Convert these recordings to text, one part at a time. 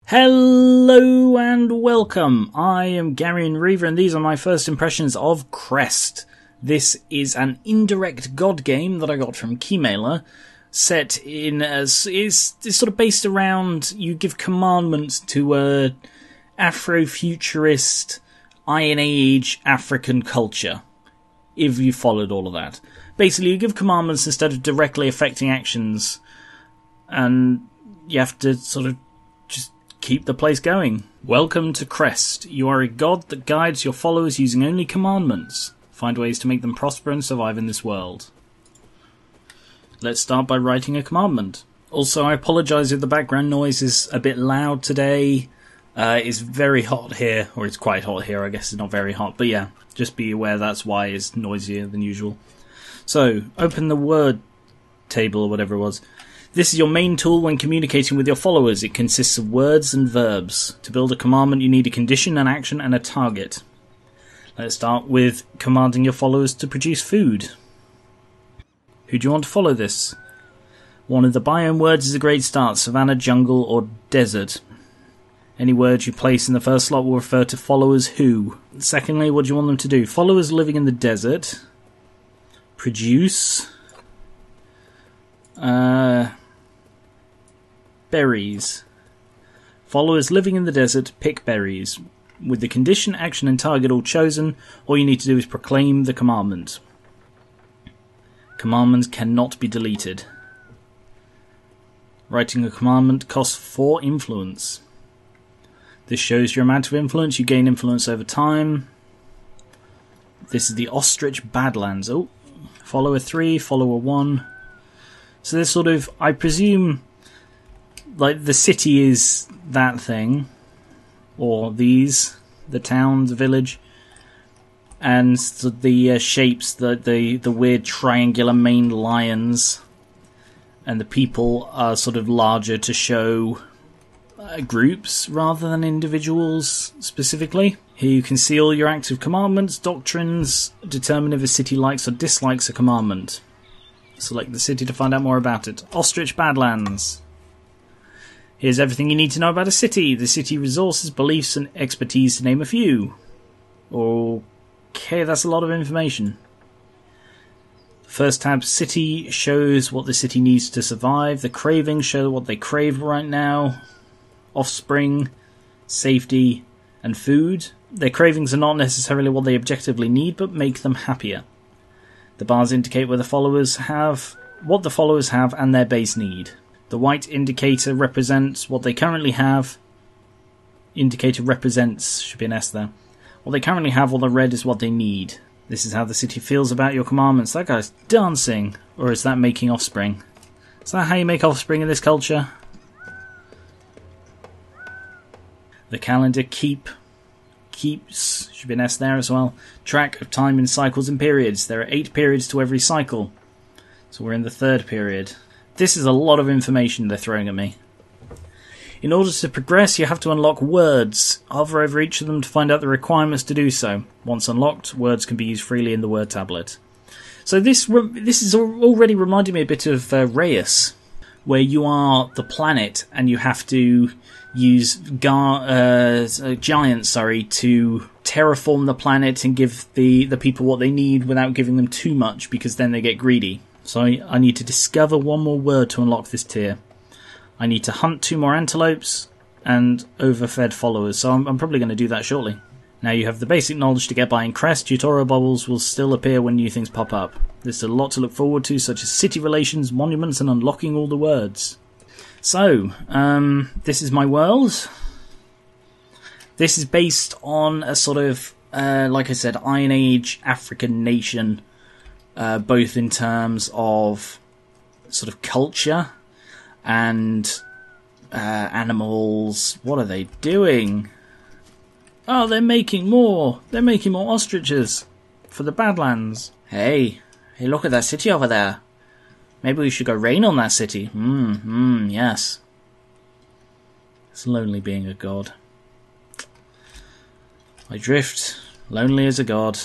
Hello and welcome. I am Geran and these are my first impressions of Crest. This is an indirect god game that I got from Keymailer, set in as is sort of based around you give commandments to a afro-futurist Iron Age African culture. If you followed all of that. Basically you give commandments instead of directly affecting actions, and you have to sort of just keep the place going. Welcome to Crest. You are a god that guides your followers using only commandments. Find ways to make them prosper and survive in this world. Let's start by writing a commandment. Also, I apologise if the background noise is a bit loud today. It's very hot here, or it's quite hot here, I guess it's not very hot, but yeah, just be aware that's why it's noisier than usual. So, open the word table or whatever it was. This is your main tool when communicating with your followers. It consists of words and verbs. To build a commandment you need a condition, an action and a target. Let's start with commanding your followers to produce food. Who do you want to follow this? One of the biome words is a great start. Savannah, jungle or desert. Any word you place in the first slot will refer to followers who. Secondly, what do you want them to do? Followers living in the desert. Produce. Berries. Followers living in the desert pick berries. With the condition, action and target all chosen, all you need to do is proclaim the commandment. Commandments cannot be deleted. Writing a commandment costs 4 influence. This shows your amount of influence. You gain influence over time. This is the Ostrich Badlands. Oh, follower 3, follower 1. So this sort of, I presume, like the city is that thing, or these, the town, the village, and the shapes, the weird triangular maned lions, and the people are sort of larger to show groups rather than individuals specifically. Here you can see all your active commandments, doctrines, determine if a city likes or dislikes a commandment. Select the city to find out more about it. Ostrich Badlands. Here's everything you need to know about a city. The city resources, beliefs and expertise to name a few. Okay, that's a lot of information. First tab, city, shows what the city needs to survive. The cravings show what they crave right now. Offspring, safety and food. Their cravings are not necessarily what they objectively need, but make them happier. The bars indicate what the followers have and their base need. The white indicator represents what they currently have. Indicator represents, should be an S there. What they currently have, while the red is what they need. This is how the city feels about your commandments. That guy's dancing. Or is that making offspring? Is that how you make offspring in this culture? The calendar keeps, should be an S there as well. Track of time in cycles and periods. There are 8 periods to every cycle. So we're in the 3rd period. This is a lot of information they're throwing at me. In order to progress, you have to unlock words. Hover over each of them to find out the requirements to do so. Once unlocked, words can be used freely in the word tablet. So this is already reminding me a bit of Reyes, where you are the planet and you have to use giants, to terraform the planet and give the people what they need without giving them too much, because then they get greedy. So I need to discover 1 more word to unlock this tier. I need to hunt 2 more antelopes and overfed followers, so I'm probably going to do that shortly. Now you have the basic knowledge to get by in Crest. Tutorial bubbles will still appear when new things pop up. There's a lot to look forward to, such as city relations, monuments and unlocking all the words. So, this is my world. This is based on a sort of, like I said, Iron Age African nation, both in terms of sort of culture and animals. What are they doing? Oh, they're making more. They're making more ostriches for the Badlands. Hey, look at that city over there. Maybe we should go rain on that city. Yes. It's lonely being a god. I drift, lonely as a god.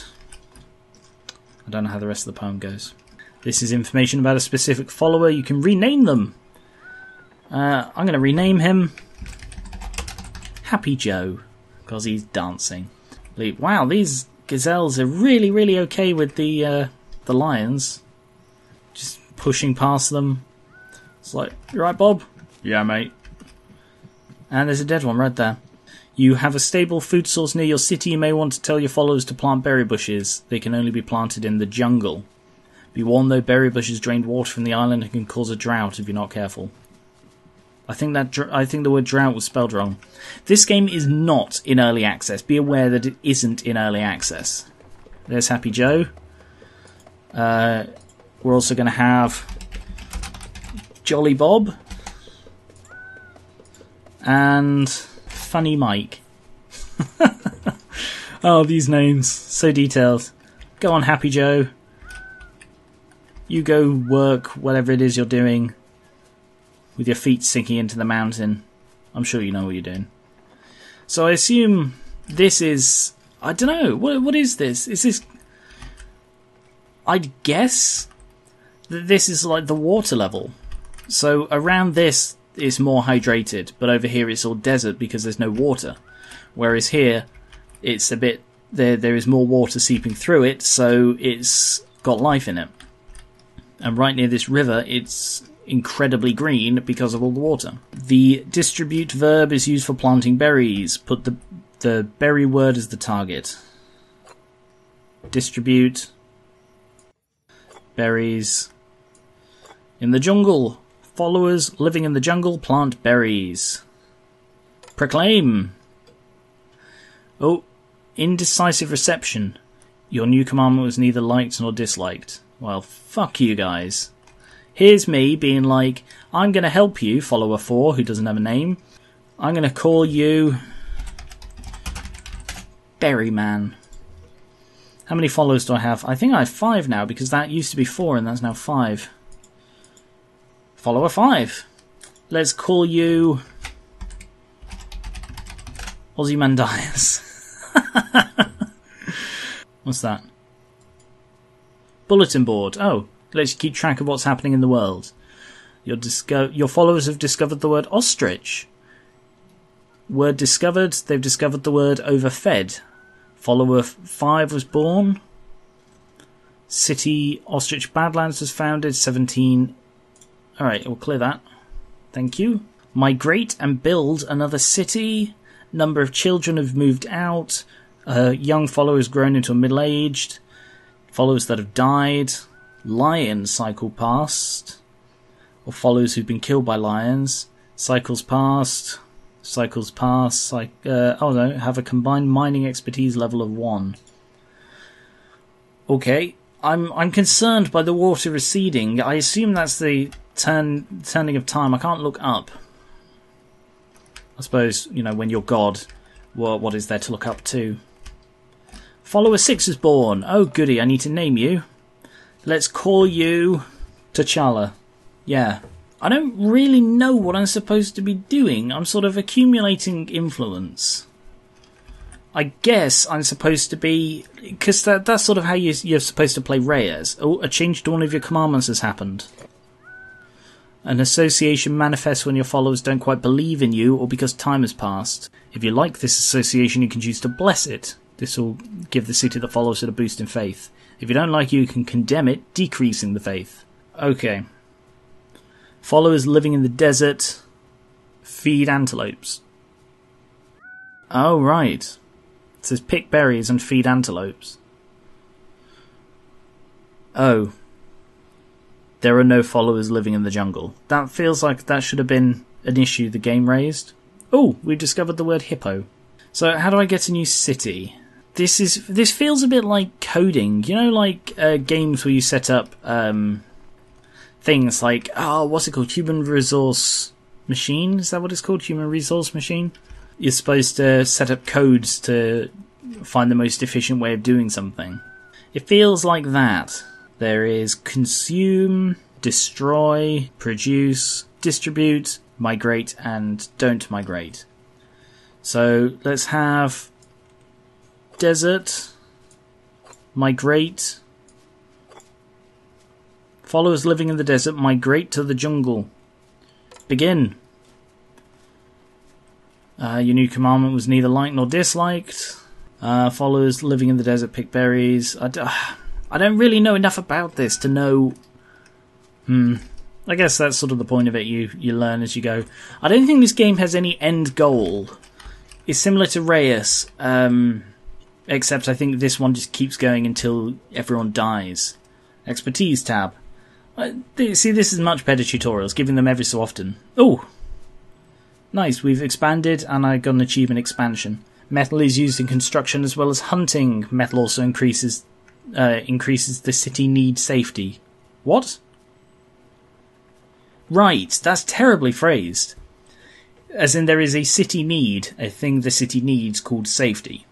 I don't know how the rest of the poem goes. This is information about a specific follower. You can rename them. I'm going to rename him Happy Joe, because he's dancing. Wow, these gazelles are really, really okay with the lions. Just pushing past them. It's like, you right, Bob? Yeah, mate. And there's a dead one right there. You have a stable food source near your city. You may want to tell your followers to plant berry bushes. They can only be planted in the jungle. Be warned though, berry bushes drain water from the island and can cause a drought if you're not careful. I think the word drought was spelled wrong. This game is not in early access. Be aware that it isn't in early access. There's Happy Joe. We're also going to have Jolly Bob and Funny Mike. Oh, these names, so detailed. Go on, Happy Joe. You go work whatever it is you're doing with your feet sinking into the mountain. I'm sure you know what you're doing. So I assume this is... I don't know. What is this? Is this... I'd guess that this is like the water level. So around this is more hydrated, but over here it's all desert because there's no water. Whereas here, it's a bit... There is more water seeping through it, so it's got life in it. And right near this river, it's incredibly green because of all the water. The distribute verb is used for planting berries. Put the berry word as the target. Distribute berries in the jungle. Followers living in the jungle plant berries. Proclaim. Oh, indecisive reception. Your new commandment was neither liked nor disliked. Well, fuck you guys. Here's me being like, I'm going to help you, follower 4, who doesn't have a name. I'm going to call you Berryman. How many followers do I have? I think I have 5 now, because that used to be 4 and that's now 5. Follower 5. Let's call you Ozymandias. What's that? Bulletin board. Oh, lets you keep track of what's happening in the world. Your followers have discovered the word ostrich. Word discovered. They've discovered the word overfed. Follower 5 was born. City Ostrich Badlands was founded. 17. Alright, we'll clear that. Thank you. Migrate and build another city. Number of children have moved out. Young followers grown into a middle-aged. Followers that have died. Lion cycle past. Or followers who've been killed by lions. Cycles past. Cycles past. Oh no, have a combined mining expertise level of 1. Okay, I'm concerned by the water receding. I assume that's the turning of time. I can't look up. I suppose, you know, when you're God, what is there to look up to? Follower 6 is born. Oh goody, I need to name you. Let's call you T'Challa. Yeah. I don't really know what I'm supposed to be doing. I'm sort of accumulating influence. I guess I'm supposed to be... Because that's sort of how you're supposed to play Reyes. Oh, a change to one of your commandments has happened. An association manifests when your followers don't quite believe in you or because time has passed. If you like this association, you can choose to bless it. This will give the city that follows it a boost in faith. If you don't like you can condemn it, decreasing the faith. Okay. Followers living in the desert feed antelopes. Oh, right. It says pick berries and feed antelopes. Oh. There are no followers living in the jungle. That feels like that should have been an issue the game raised. Oh, we've discovered the word hippo. So how do I get a new city? This feels a bit like coding. You know, like games where you set up things like, what's it called? Human resource machine? Is that what it's called? Human resource machine? You're supposed to set up codes to find the most efficient way of doing something. It feels like that. There is consume, destroy, produce, distribute, migrate, and don't migrate. So let's have desert, migrate. Followers living in the desert migrate to the jungle. Begin. Your new commandment was neither liked nor disliked. Followers living in the desert pick berries. I don't really know enough about this to know... I guess that's sort of the point of it. You learn as you go. I don't think this game has any end goal. It's similar to Reyes, except I think this one just keeps going until everyone dies. Expertise tab. See, this is much better tutorials, giving them every so often. Oh! Nice, we've expanded and I got an achievement expansion. Metal is used in construction as well as hunting. Metal also increases the city need safety. What? Right, that's terribly phrased. As in there is a city need, a thing the city needs called safety.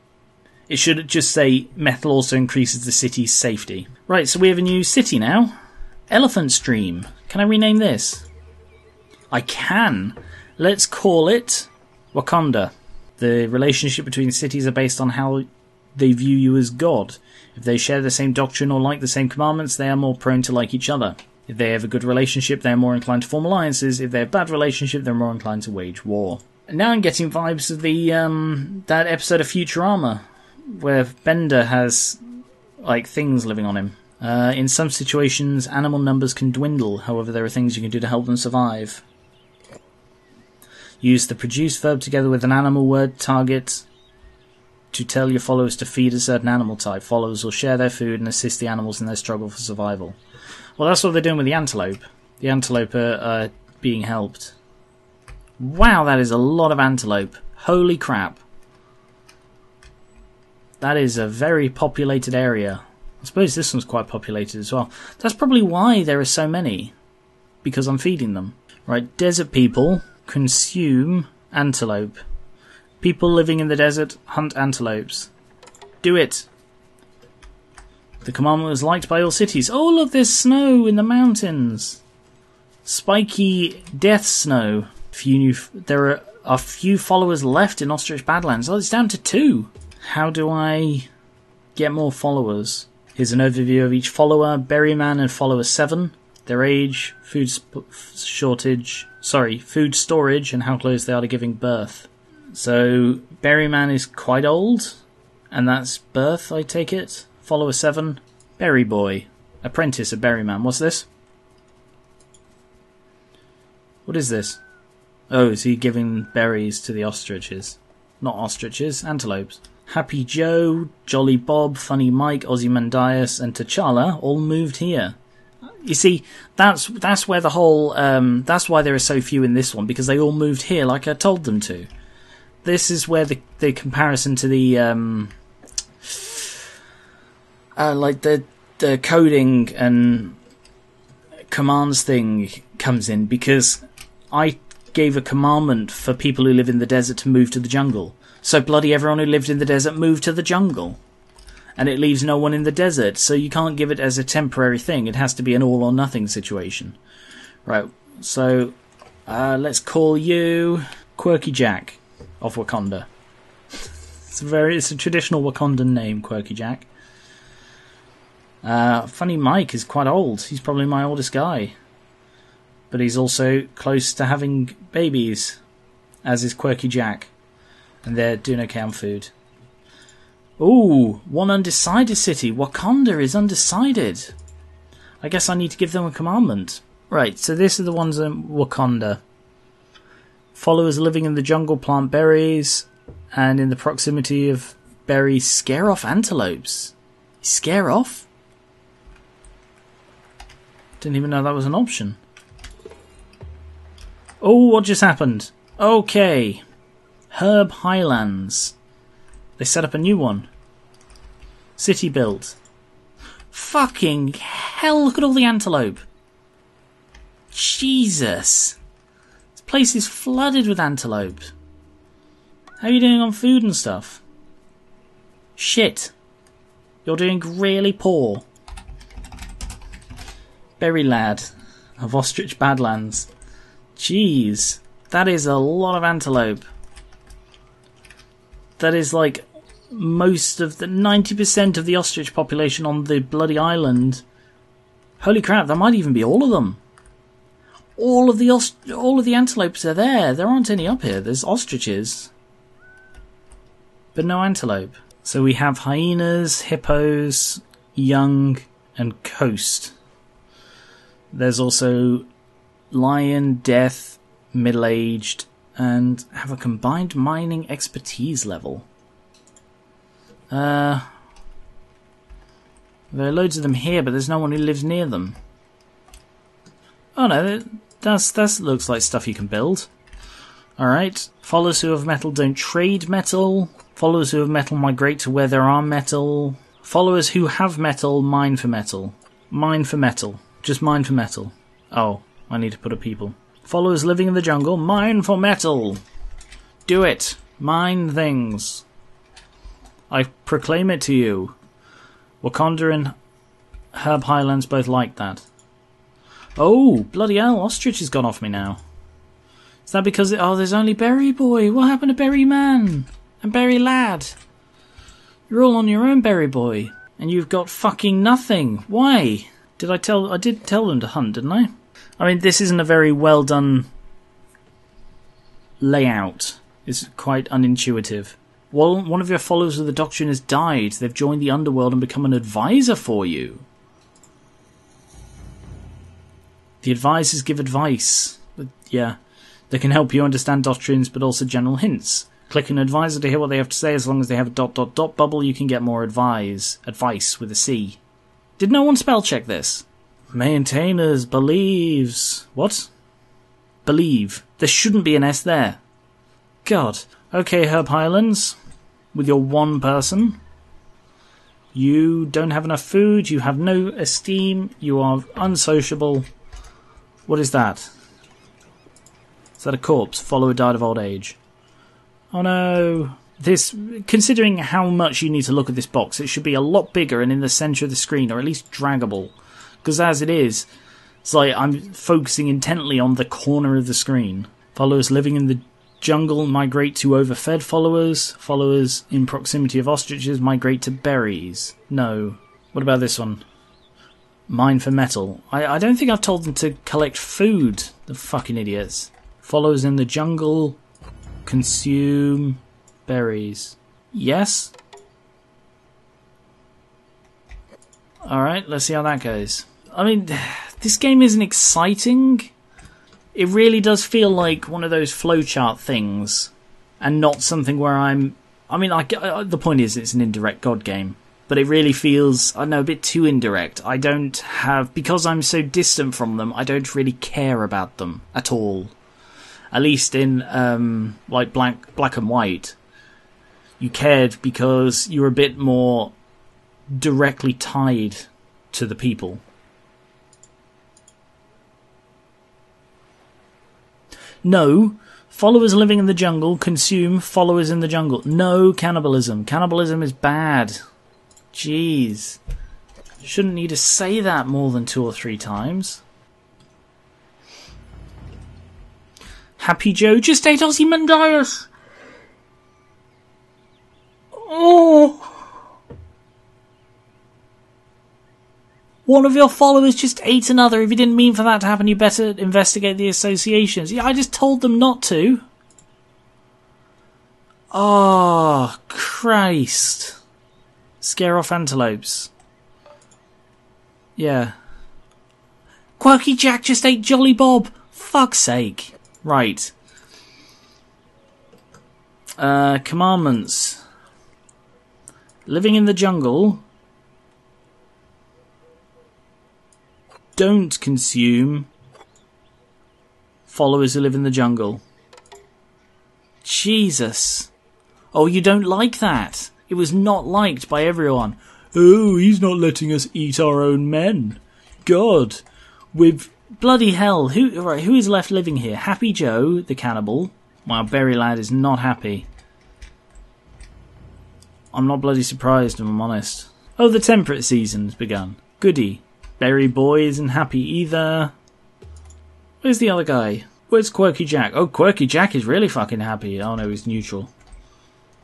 It should just say metal also increases the city's safety. Right, so we have a new city now. Elephant Stream. Can I rename this? I can. Let's call it Wakanda. The relationship between cities are based on how they view you as God. If they share the same doctrine or like the same commandments, they are more prone to like each other. If they have a good relationship, they are more inclined to form alliances. If they have a bad relationship, they're more inclined to wage war. And now I'm getting vibes of the that episode of Futurama, where Bender has like things living on him. In some situations, animal numbers can dwindle. However, there are things you can do to help them survive. Use the produce verb together with an animal word target to tell your followers to feed a certain animal type. Followers will share their food and assist the animals in their struggle for survival. Well, that's what they're doing with the antelope. The antelope are being helped. Wow, that is a lot of antelope. Holy crap. That is a very populated area. I suppose this one's quite populated as well. That's probably why there are so many. Because I'm feeding them. Right, desert people consume antelope. People living in the desert hunt antelopes. Do it! The commandment was liked by all cities. Oh, look, there's snow in the mountains. Spiky death snow. There are few followers left in Ostrich Badlands. Oh, it's down to 2. How do I get more followers? Here's an overview of each follower. Berryman and follower 7. Their age, food storage, and how close they are to giving birth. So, Berryman is quite old, and that's birth, I take it. Follower 7, Berry Boy. Apprentice of Berryman. What's this? What is this? Oh, is he giving berries to the ostriches? Not ostriches, antelopes. Happy Joe, Jolly Bob, Funny Mike, Ozymandias, and T'Challa all moved here. You see, that's where the whole... that's why there are so few in this one, because they all moved here like I told them to. This is where the comparison to the... like the coding and commands thing comes in, because I gave a commandment for people who live in the desert to move to the jungle. So bloody everyone who lived in the desert moved to the jungle. And it leaves no one in the desert, so you can't give it as a temporary thing. It has to be an all or nothing situation. Right, so let's call you Quirky Jack of Wakanda. It's a traditional Wakandan name, Quirky Jack. Funny Mike is quite old. He's probably my oldest guy. But he's also close to having babies, as is Quirky Jack. And they're doing okay on food. Ooh, one undecided city. Wakanda is undecided. I guess I need to give them a commandment. Right, so these are the ones in Wakanda. Followers living in the jungle plant berries, and in the proximity of berries scare off antelopes. Scare off? Didn't even know that was an option. Oh, what just happened? Okay. Herb Highlands. They set up a new one. City built. Fucking hell, look at all the antelope. Jesus. This place is flooded with antelope. How are you doing on food and stuff? Shit. You're doing really poor. Berry Lad of Ostrich Badlands. Jeez. That is a lot of antelope. That is like most of the 90% of the ostrich population on the bloody island. Holy crap, that might even be all of them. All of the antelopes are there. There aren't any up here. There's ostriches. but no antelope. So we have hyenas, hippos, young, and coast. There's also lion, death, middle-aged, and have a combined mining expertise level. There are loads of them here, but there's no one who lives near them. Oh no, that looks like stuff you can build. Alright, followers who have metal don't trade metal. Followers who have metal migrate to where there are metal. Followers who have metal mine for metal. Mine for metal. Just mine for metal. Oh, I need to put a people. Followers living in the jungle, mine for metal. Do it. Mine things. I proclaim it to you. Wakanda and Herb Highlands both like that. Oh, bloody hell, ostrich has gone off me now. Is that because... Oh, there's only Berry Boy. What happened to Berry Man? And Berry Lad? You're all on your own, Berry Boy. And you've got fucking nothing. Why? I did tell them to hunt, didn't I? I mean, this isn't a very well done layout. It's quite unintuitive. Well, one of your followers of the doctrine has died. They've joined the underworld and become an advisor for you. The advisors give advice. Yeah. They can help you understand doctrines, but also general hints. Click an advisor to hear what they have to say. As long as they have a ... bubble, you can get more advice with a C. Did no one spell check this? Maintainers believes... What? Believe. There shouldn't be an S there. God. Okay, Herb Highlands. With your one person. You don't have enough food. You have no esteem. You are unsociable. What is that? Is that a corpse? Follower died of old age. Oh no. This, considering how much you need to look at this box, it should be a lot bigger and in the centre of the screen, or at least draggable. Because as it is, it's like I'm focusing intently on the corner of the screen. Followers living in the jungle migrate to overfed followers. Followers in proximity of ostriches migrate to berries. No. What about this one? Mine for metal. I don't think I've told them to collect food. The fucking idiots. Followers in the jungle consume berries. Yes? Alright, let's see how that goes. I mean, this game isn't exciting. It really does feel like one of those flowchart things, and not something where I'm... I mean, the point is it's an indirect God game, but it really feels, I don't know, a bit too indirect. I don't have... Because I'm so distant from them, I don't really care about them at all. At least in, like, Black and White. You cared because you were a bit more directly tied to the people. No, followers living in the jungle consume followers in the jungle. No cannibalism. Cannibalism is bad. Jeez. Shouldn't need to say that more than 2 or 3 times. Happy Joe just ate Ozymandias. Oh! One of your followers just ate another. If you didn't mean for that to happen, you better investigate the associations. Yeah, I just told them not to. Oh, Christ. Scare off antelopes. Yeah. Quirky Jack just ate Jolly Bob. Fuck's sake. Right. Commandments. Living in the jungle. Don't consume followers who live in the jungle. Jesus. Oh, you don't like that. It was not liked by everyone. Oh, he's not letting us eat our own men. God. With bloody hell. Who is left living here? Happy Joe, the cannibal. Wow, Berry Lad is not happy. I'm not bloody surprised, if I'm honest. Oh, the temperate season's begun. Goody. Berry Boy isn't happy either. Where's the other guy? Where's Quirky Jack? Oh, Quirky Jack is really fucking happy. Oh no, he's neutral.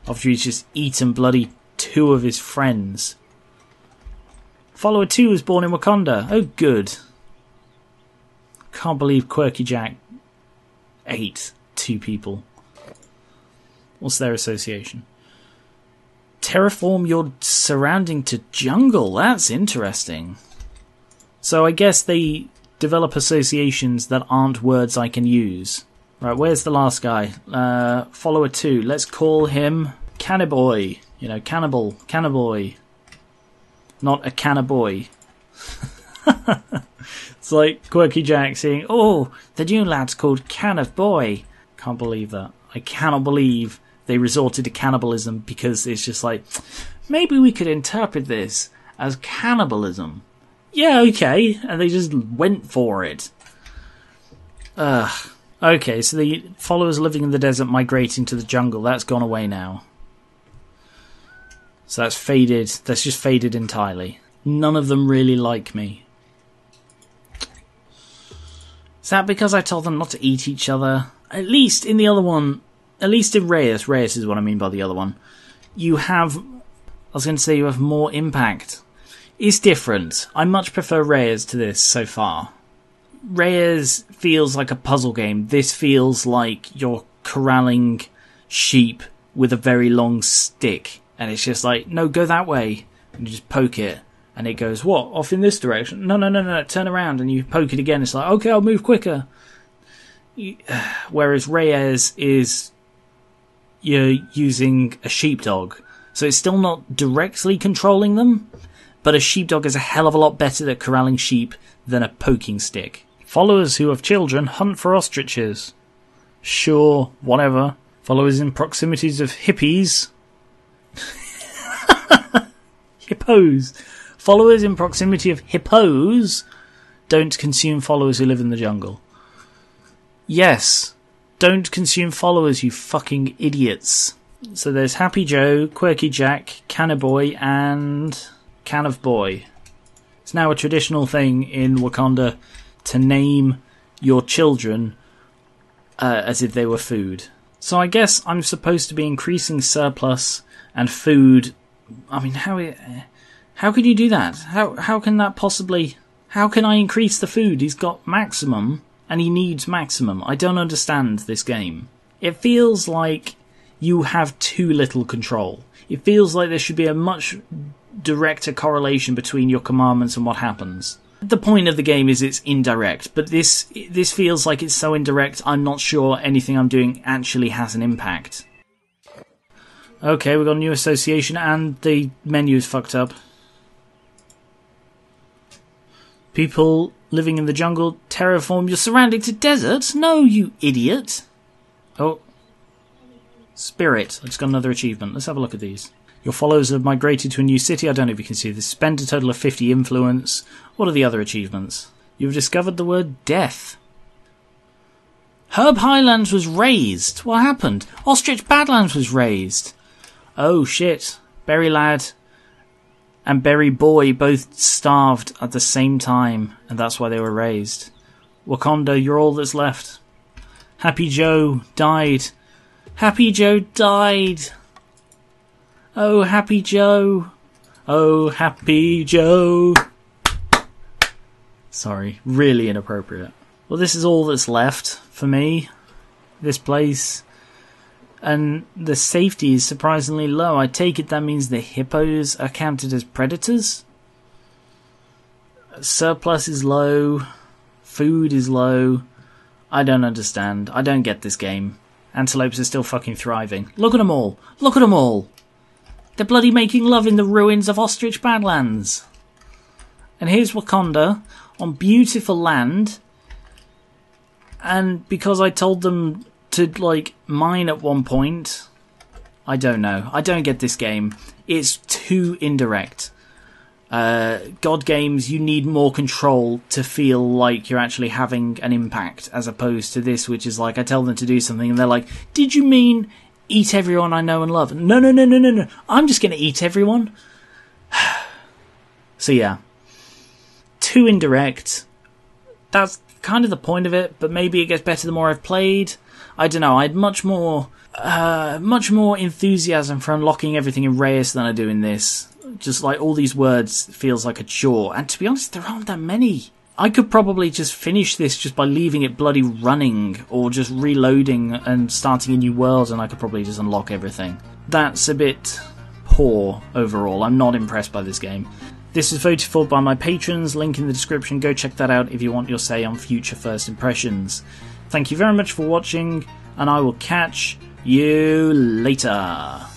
After he's just eaten bloody 2 of his friends. Follower 2 was born in Wakanda. Oh, good. Can't believe Quirky Jack ate 2 people. What's their association? Terraform your surrounding to jungle. That's interesting. So I guess they develop associations that aren't words I can use. Right, where's the last guy? Follower 2. Let's call him Cannaboy. You know, Cannaboy. Not a cannaboy. It's like Quirky Jack saying, oh, the new lad's called Can of Boy. Can't believe that. I cannot believe they resorted to cannibalism because it's just like, maybe we could interpret this as cannibalism. Yeah, okay. And they just went for it. Ugh. Okay, so the followers living in the desert migrating to the jungle. That's gone away now. So that's faded. That's just faded entirely. None of them really like me. Is that because I told them not to eat each other? At least in the other one, at least in Reyes is what I mean by the other one, you have, I was going to say you have more impact. It's different. I much prefer Reyes to this so far. Reyes feels like a puzzle game. This feels like you're corralling sheep with a very long stick. And it's just like, no, go that way. And you just poke it. And it goes, what? Off in this direction? No, turn around. And you poke it again. It's like, okay, I'll move quicker. Whereas Reyes is, you're using a sheepdog. So it's still not directly controlling them. But a sheepdog is a hell of a lot better at corralling sheep than a poking stick. Followers who have children hunt for ostriches. Sure, whatever. Followers in proximities of hippies. Hippos. Followers in proximity of hippos don't consume followers who live in the jungle. Yes, don't consume followers, you fucking idiots. So there's Happy Joe, Quirky Jack, Cannaboy, and Can of Boy. It's now a traditional thing in Wakanda to name your children as if they were food. So I guess I'm supposed to be increasing surplus and food. I mean, how can you do that? How can that possibly... How can I increase the food? He's got maximum, and he needs maximum. I don't understand this game. It feels like you have too little control. It feels like there should be a much directer correlation between your commandments and what happens. The point of the game is it's indirect, but this feels like it's so indirect I'm not sure anything I'm doing actually has an impact. Okay, we've got a new association and the menu's fucked up. People living in the jungle terraform your surrounding to desert? No, you idiot! Oh. Spirit. I just got another achievement. Let's have a look at these. Your followers have migrated to a new city. I don't know if you can see this. Spend a total of 50 influence. What are the other achievements? You've discovered the word death. Herb Highlands was raised. What happened? Ostrich Badlands was raised. Oh shit. Berry Lad and Berry Boy both starved at the same time, and that's why they were raised. Wakanda, you're all that's left. Happy Joe died. Happy Joe died. Oh, Happy Joe. Oh, Happy Joe. Sorry, really inappropriate. Well, this is all that's left for me. This place. And the safety is surprisingly low. I take it that means the hippos are counted as predators? Surplus is low. Food is low. I don't understand. I don't get this game. Antelopes are still fucking thriving. Look at them all. Look at them all. They're bloody making love in the ruins of Ostrich Badlands. And here's Wakanda on beautiful land. And because I told them to, like, mine at one point, I don't know. I don't get this game. It's too indirect. God games, you need more control to feel like you're actually having an impact, as opposed to this, which is like, I tell them to do something and they're like, did you mean eat everyone I know and love? No. I'm just going to eat everyone. So yeah. Too indirect. That's kind of the point of it, but maybe it gets better the more I've played. I don't know. I had much more enthusiasm for unlocking everything in Reyes than I do in this. Just like all these words feels like a chore. And to be honest, there aren't that many. I could probably just finish this just by leaving it bloody running, or just reloading and starting a new world, and I could probably just unlock everything. That's a bit poor overall. I'm not impressed by this game. This is voted for by my patrons, link in the description, go check that out if you want your say on future first impressions. Thank you very much for watching, and I will catch you later.